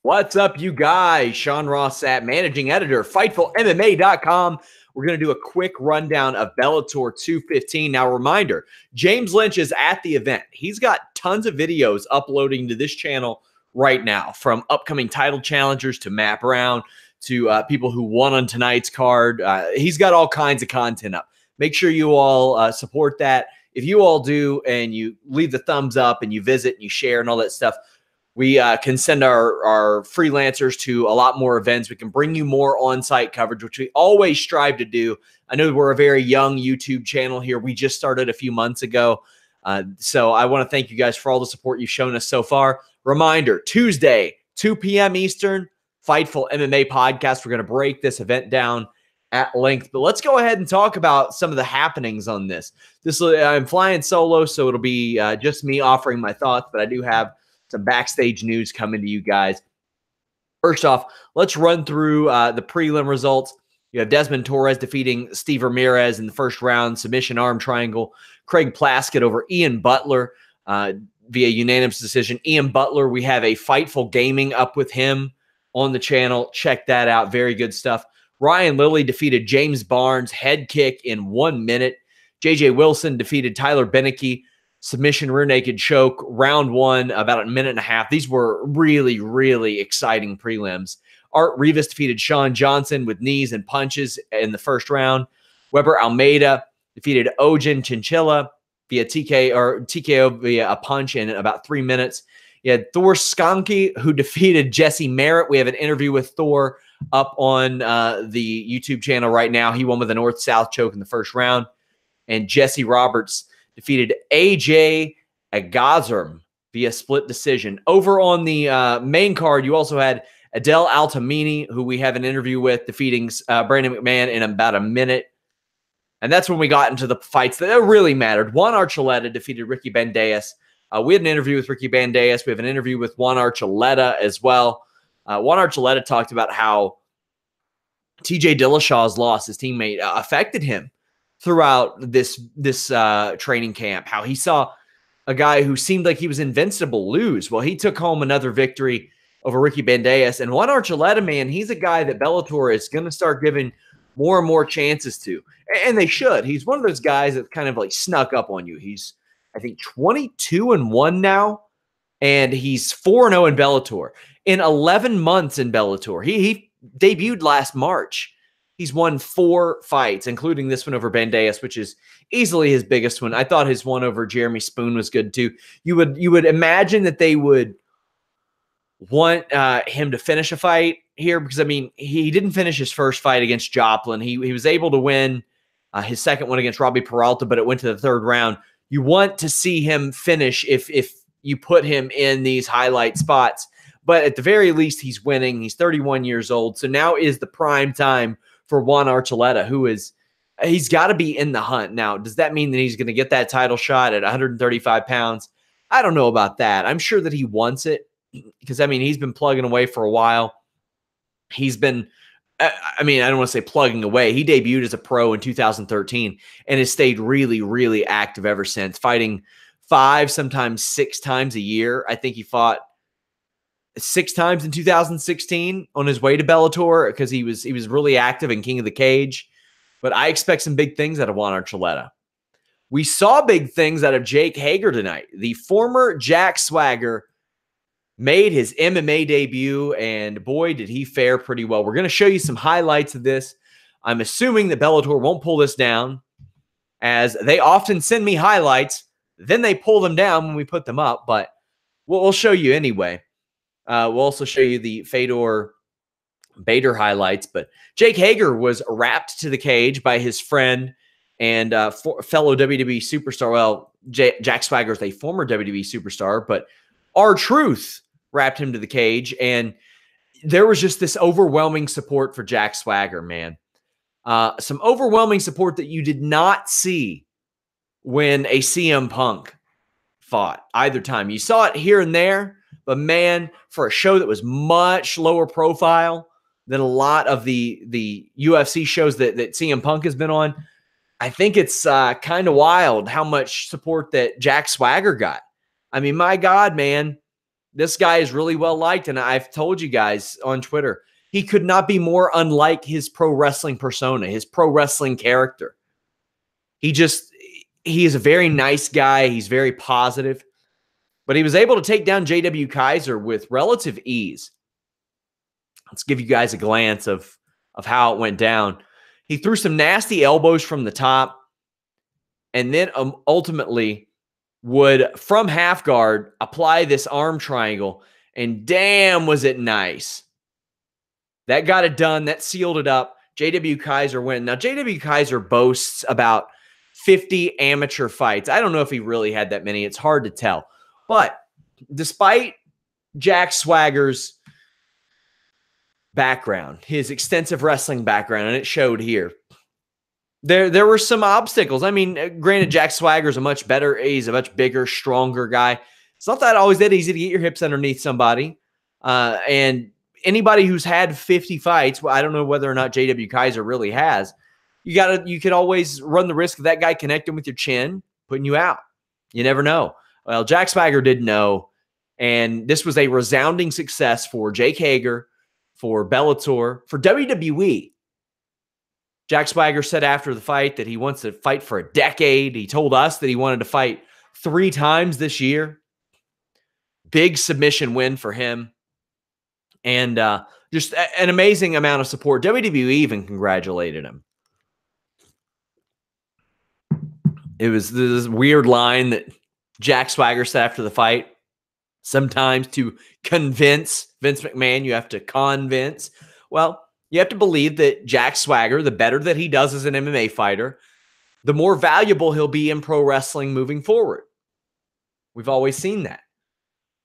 What's up, you guys? Sean Ross Sapp, managing editor, FightfulMMA.com. We're going to do a quick rundown of Bellator 215. Now, reminder, James Lynch is at the event. He's got tons of videos uploading to this channel right now, from upcoming title challengers to Matt Brown to people who won on tonight's card. He's got all kinds of content up. Make sure you all support that. If you all do and you leave the thumbs up and you visit and you share and all that stuff, we can send our freelancers to a lot more events. We can bring you more on-site coverage, which we always strive to do. I know we're a very young YouTube channel here. We just started a few months ago. So I want to thank you guys for all the support you've shown us so far. Reminder, Tuesday, 2 p.m. Eastern, Fightful MMA podcast. We're going to break this event down at length. But let's go ahead and talk about some of the happenings on this. I'm flying solo, so it'll be just me offering my thoughts, but I do have some backstage news coming to you guys. First off, let's run through the prelim results. You have Desmond Torres defeating Steve Ramirez in the first round, submission arm triangle. Craig Plaskett over Ian Butler via unanimous decision. Ian Butler, we have a Fightful Gaming up with him on the channel. Check that out. Very good stuff. Ryan Lilly defeated James Barnes, head kick in 1 minute. JJ Wilson defeated Tyler Beneke, submission rear naked choke, round one, about a minute and a half. These were really, really exciting prelims. Art Rivas defeated Sean Johnson with knees and punches in the first round. Weber Almeida defeated Ojen Chinchilla via TKO via a punch in about 3 minutes. You had Thor Skanke, who defeated Jesse Merritt. We have an interview with Thor up on the YouTube channel right now. He won with a north-south choke in the first round. And Jesse Roberts defeated AJ Agazarm via split decision. Over on the main card, you also had Adel Altamini, who we have an interview with, defeating Brandon McMahon in about a minute. And that's when we got into the fights that really mattered. Juan Archuleta defeated Ricky Bandejas. We had an interview with Ricky Bandejas. We have an interview with Juan Archuleta as well. Juan Archuleta talked about how TJ Dillashaw's loss, his teammate, affected him throughout this training camp, how he saw a guy who seemed like he was invincible lose. Well, he took home another victory over Ricky Bandejas. And Juan Archuleta, man, he's a guy that Bellator is going to start giving more and more chances to. And they should. He's one of those guys that kind of like snuck up on you. He's, I think, 22-1 now, and he's 4-0 in Bellator. In 11 months in Bellator, he debuted last March. He's won 4 fights, including this one over Bandejas, which is easily his biggest one. I thought his one over Jeremy Spoon was good too. You would imagine that they would want him to finish a fight here, because I mean, he didn't finish his first fight against Joplin. He was able to win his second one against Robbie Peralta, but it went to the third round. You want to see him finish if you put him in these highlight spots. But at the very least, he's winning. He's 31 years old, so now is the prime time for Juan Archuleta, he's got to be in the hunt. Now, does that mean that he's going to get that title shot at 135 pounds? I don't know about that. I'm sure that he wants it, because, I mean, he's been plugging away for a while. He's been, I mean, I don't want to say plugging away. He debuted as a pro in 2013 and has stayed really, really active ever since, fighting 5, sometimes 6 times a year. I think he fought 6 times in 2016 on his way to Bellator, because he was really active in King of the Cage. But I expect some big things out of Juan Archuleta. We saw big things out of Jake Hager tonight. The former Jack Swagger made his MMA debut, and boy, did he fare pretty well. We're going to show you some highlights of this. I'm assuming that Bellator won't pull this down, as they often send me highlights, then they pull them down when we put them up, but we'll show you anyway. We'll also show you the Fedor Bader highlights, but Jake Hager was wrapped to the cage by his friend and fellow WWE superstar. Well, Jack Swagger is a former WWE superstar, but R-Truth wrapped him to the cage, and there was just this overwhelming support for Jack Swagger, man. Some overwhelming support that you did not see when a CM Punk fought either time. You saw it here and there, but man, for a show that was much lower profile than a lot of the UFC shows that CM Punk has been on, I think it's kind of wild how much support that Jack Swagger got. I mean, my God, man, This guy is really well liked, and I've told you guys on Twitter, he could not be more unlike his pro wrestling persona, his pro wrestling character. He is a very nice guy. He's very positive, but he was able to take down J.W. Kaiser with relative ease. Let's give you guys a glance of how it went down. He threw some nasty elbows from the top, and then ultimately would, from half guard, apply this arm triangle, and damn, was it nice. That got it done. That sealed it up. J.W. Kaiser win. Now, J.W. Kaiser boasts about 50 amateur fights. I don't know if he really had that many. It's hard to tell. But despite Jack Swagger's background, his extensive wrestling background, and it showed here, there were some obstacles. I mean, granted, Jack Swagger's he's a much bigger, stronger guy. It's not that always that easy to get your hips underneath somebody. And anybody who's had 50 fights, well, I don't know whether or not J.W. Kaiser really has, you could always run the risk of that guy connecting with your chin, putting you out. You never know. Well, Jack Swagger did know, and this was a resounding success for Jake Hager, for Bellator, for WWE. Jack Swagger said after the fight that he wants to fight for a decade. He told us that he wanted to fight 3 times this year. Big submission win for him. And just an amazing amount of support. WWE even congratulated him. It was this weird line that Jack Swagger said after the fight. Sometimes to convince Vince McMahon, you have to convince. Well, you have to believe that Jack Swagger, the better that he does as an MMA fighter, the more valuable he'll be in pro wrestling moving forward. We've always seen that.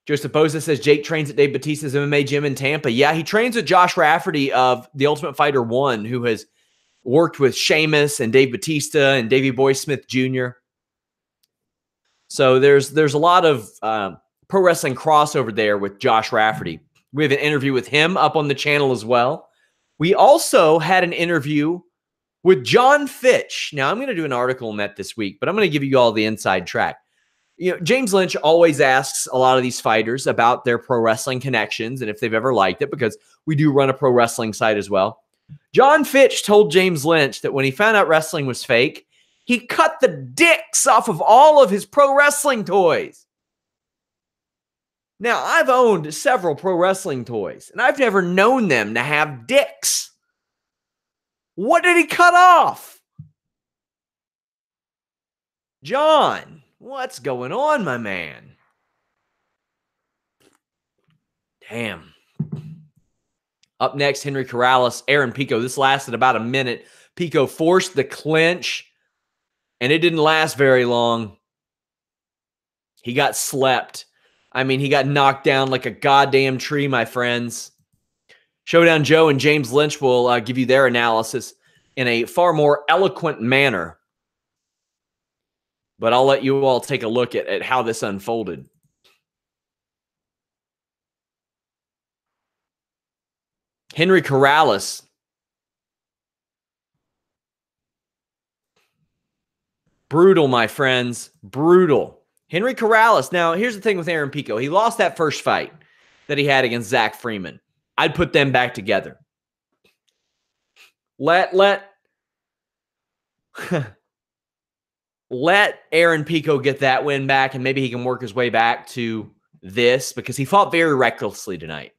Joseph Boza says Jake trains at Dave Bautista's MMA gym in Tampa. Yeah, he trains with Josh Rafferty of The Ultimate Fighter 1, who has worked with Sheamus and Dave Bautista and Davey Boy Smith Jr. So there's a lot of pro wrestling crossover there with Josh Rafferty. We have an interview with him up on the channel as well. We also had an interview with John Fitch. Now, I'm going to do an article on that this week, but I'm going to give you all the inside track. You know, James Lynch always asks a lot of these fighters about their pro wrestling connections and if they've ever liked it, because we do run a pro wrestling site as well. John Fitch told James Lynch that when he found out wrestling was fake, he cut the dicks off of all of his pro wrestling toys. Now, I've owned several pro wrestling toys, and I've never known them to have dicks. What did he cut off? John, what's going on, my man? Damn. Up next, Henry Corrales, Aaron Pico. This lasted about a minute. Pico forced the clinch, and it didn't last very long. He got slept. I mean, he got knocked down like a goddamn tree, my friends. Showdown Joe and James Lynch will give you their analysis in a far more eloquent manner. But I'll let you all take a look at how this unfolded. Henry Corrales. Brutal, my friends. Brutal. Henry Corrales. Now, here's the thing with Aaron Pico. He lost that first fight that he had against Zach Freeman. I'd put them back together. Let Aaron Pico get that win back, and maybe he can work his way back to this, because he fought very recklessly tonight.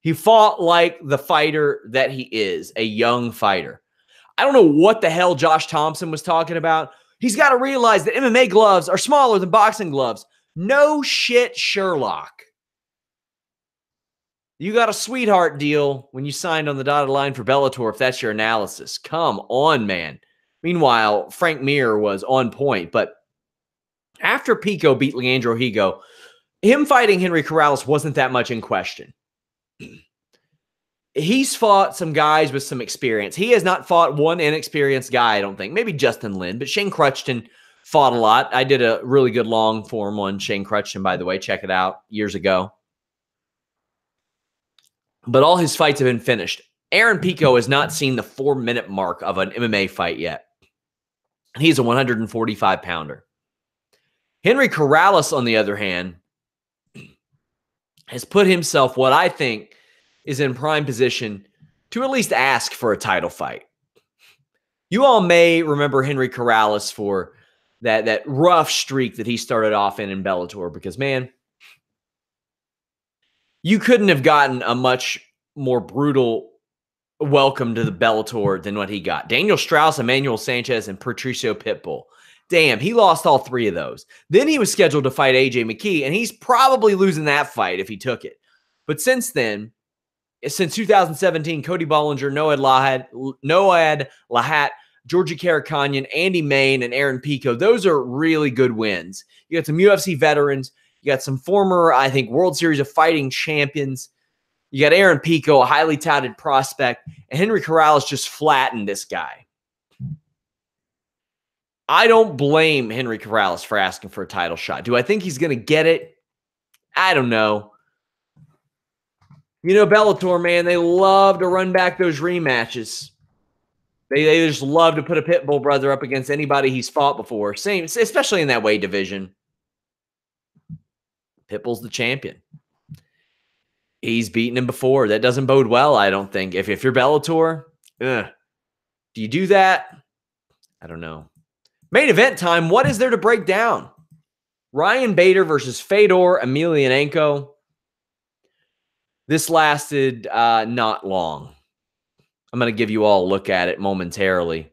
He fought like the fighter that he is, a young fighter. I don't know what the hell Josh Thompson was talking about. He's got to realize that MMA gloves are smaller than boxing gloves. No shit, Sherlock. You got a sweetheart deal when you signed on the dotted line for Bellator, if that's your analysis. Come on, man. Meanwhile, Frank Mir was on point. But after Pico beat Leandro Higo, him fighting Henry Corrales wasn't that much in question. He's fought some guys with some experience. He has not fought one inexperienced guy, I don't think. Maybe Justin Lin, but Shane Crutchton fought a lot. I did a really good long form on Shane Crutchton, by the way. Check it out, years ago. But all his fights have been finished. Aaron Pico has not seen the 4-minute mark of an MMA fight yet. He's a 145-pounder. Henry Corrales, on the other hand, has put himself, what I think, is in prime position to at least ask for a title fight. You all may remember Henry Corrales for that rough streak that he started off in Bellator, because, man, you couldn't have gotten a much more brutal welcome to the Bellator than what he got. Daniel Strauss, Emmanuel Sanchez, and Patricio Pitbull. Damn, he lost all three of those. Then he was scheduled to fight AJ McKee, and he's probably losing that fight if he took it. But since then, since 2017, Cody Bollinger, Noad Lahat, Georgie Karakanyan, Andy Main, and Aaron Pico. Those are really good wins. You got some UFC veterans. You got some former, I think, World Series of Fighting champions. You got Aaron Pico, a highly touted prospect, and Henry Corrales just flattened this guy. I don't blame Henry Corrales for asking for a title shot. Do I think he's going to get it? I don't know. You know, Bellator, man, they love to run back those rematches. They just love to put a Pitbull brother up against anybody he's fought before, same, especially in that weight division. Pitbull's the champion. He's beaten him before. That doesn't bode well, I don't think. If you're Bellator, do you do that? I don't know. Main event time. What is there to break down? Ryan Bader versus Fedor Emelianenko. This lasted not long. I'm going to give you all a look at it momentarily.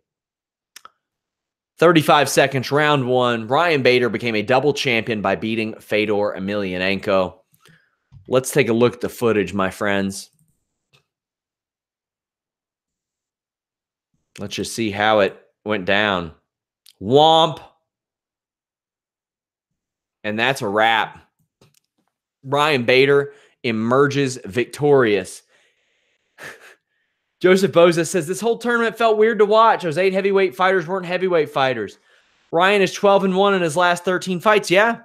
35 seconds, round one. Ryan Bader became a double champion by beating Fedor Emelianenko. Let's take a look at the footage, my friends. Let's just see how it went down. Womp. And that's a wrap. Ryan Bader emerges victorious. Joseph Boza says, this whole tournament felt weird to watch. Those 8 heavyweight fighters weren't heavyweight fighters. Ryan is 12-1 in his last 13 fights. Yeah,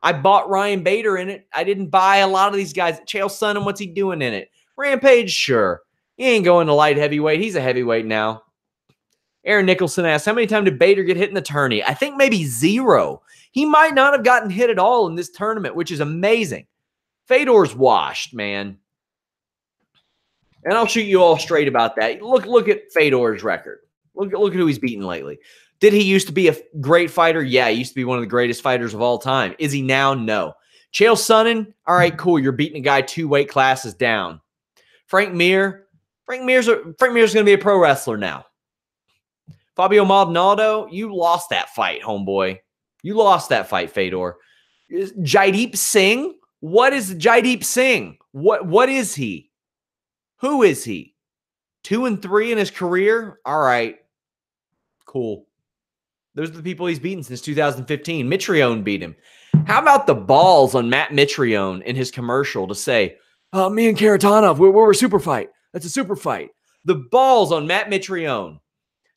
I bought Ryan Bader in it. I didn't buy a lot of these guys. Chael Sonnen, what's he doing in it? Rampage, sure. He ain't going to light heavyweight. He's a heavyweight now. Aaron Nicholson asks, how many times did Bader get hit in the tourney? I think maybe 0. He might not have gotten hit at all in this tournament, which is amazing. Fedor's washed, man. And I'll shoot you all straight about that. Look at Fedor's record. Look at who he's beaten lately. Did he used to be a great fighter? Yeah, he used to be one of the greatest fighters of all time. Is he now? No. Chael Sonnen, all right, cool. You're beating a guy 2 weight classes down. Frank Mir's going to be a pro wrestler now. Fabio Maldonado, you lost that fight, homeboy. You lost that fight, Fedor. Jaideep Singh? What is Jaideep Singh? What is he? Who is he? 2-3 in his career? All right. Cool. Those are the people he's beaten since 2015. Mitrione beat him. How about the balls on Matt Mitrione in his commercial to say, me and Karatanov, we're a super fight. That's a super fight. The balls on Matt Mitrione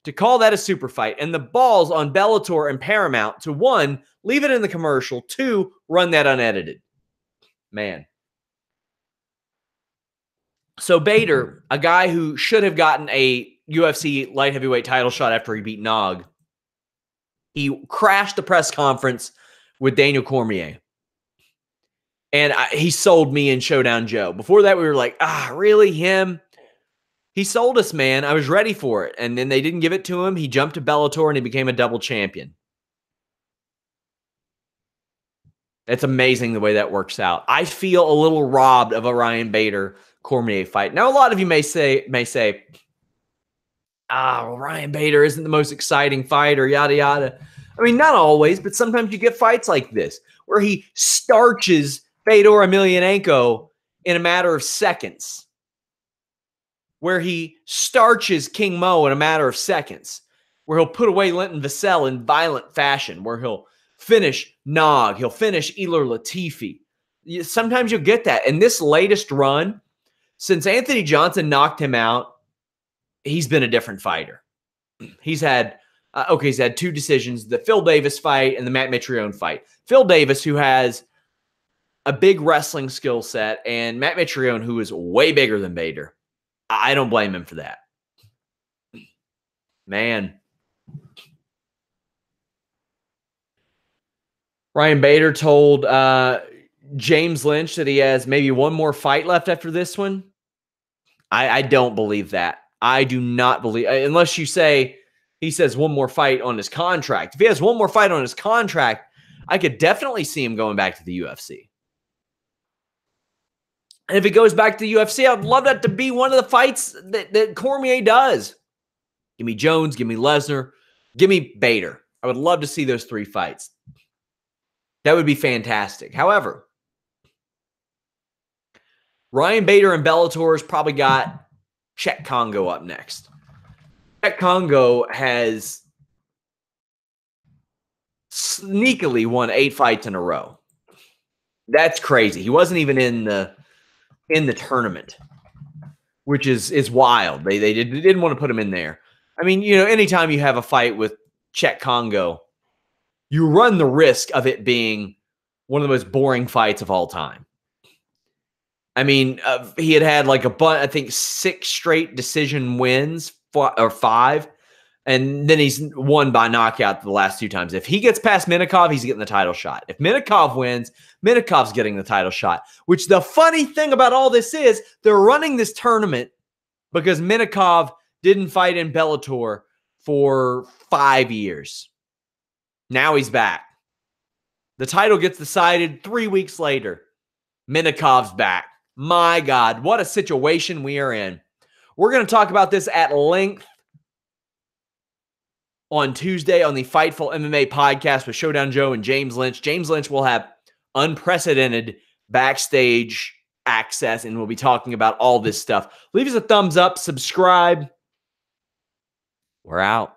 to call that a super fight, and the balls on Bellator and Paramount to, 1, leave it in the commercial, 2, run that unedited. Man. So Bader, a guy who should have gotten a UFC light heavyweight title shot after he beat Nog, he crashed the press conference with Daniel Cormier. And he sold me in Showdown Joe. Before that, we were like, really, him? He sold us, man. I was ready for it. And then they didn't give it to him. He jumped to Bellator and he became a double champion. It's amazing the way that works out. I feel a little robbed of a Ryan Bader Cormier fight. Now, a lot of you may say, well, Ryan Bader isn't the most exciting fighter, yada, yada. I mean, not always, but sometimes you get fights like this where he starches Fedor Emelianenko in a matter of seconds, where he starches King Mo in a matter of seconds, where he'll put away Linton Vassell in violent fashion, where he'll finish Nog, he'll finish Ilir Latifi. Sometimes you'll get that. In this latest run, since Anthony Johnson knocked him out, he's been a different fighter. He's had, he's had 2 decisions, the Phil Davis fight and the Matt Mitrione fight. Phil Davis, who has a big wrestling skill set, and Matt Mitrione, who is way bigger than Bader. I don't blame him for that. Man. Ryan Bader told James Lynch that he has maybe one more fight left after this one. I don't believe that. I do not believe, unless you say he says one more fight on his contract. If he has one more fight on his contract, I could definitely see him going back to the UFC. And if he goes back to the UFC, I'd love that to be one of the fights that Cormier does. Give me Jones, give me Lesnar, give me Bader. I would love to see those 3 fights. That would be fantastic. However, Ryan Bader and Bellator has probably got Cheick Kongo up next. Cheick Kongo has sneakily won 8 fights in a row. That's crazy. He wasn't even in the tournament, which is wild. They didn't want to put him in there. I mean, anytime you have a fight with Cheick Kongo, you run the risk of it being one of the most boring fights of all time. I mean, he had like I think 6 straight decision wins, or 5, and then he's won by knockout the last 2 times. If he gets past Minakov, he's getting the title shot. If Minakov wins, Minakov's getting the title shot. Which the funny thing about all this is they're running this tournament because Minakov didn't fight in Bellator for 5 years. Now he's back. The title gets decided 3 weeks later. Minakov's back. My God, what a situation we are in. We're going to talk about this at length on Tuesday on the Fightful MMA podcast with Showdown Joe and James Lynch. James Lynch will have unprecedented backstage access, and we'll be talking about all this stuff. Leave us a thumbs up, subscribe. We're out.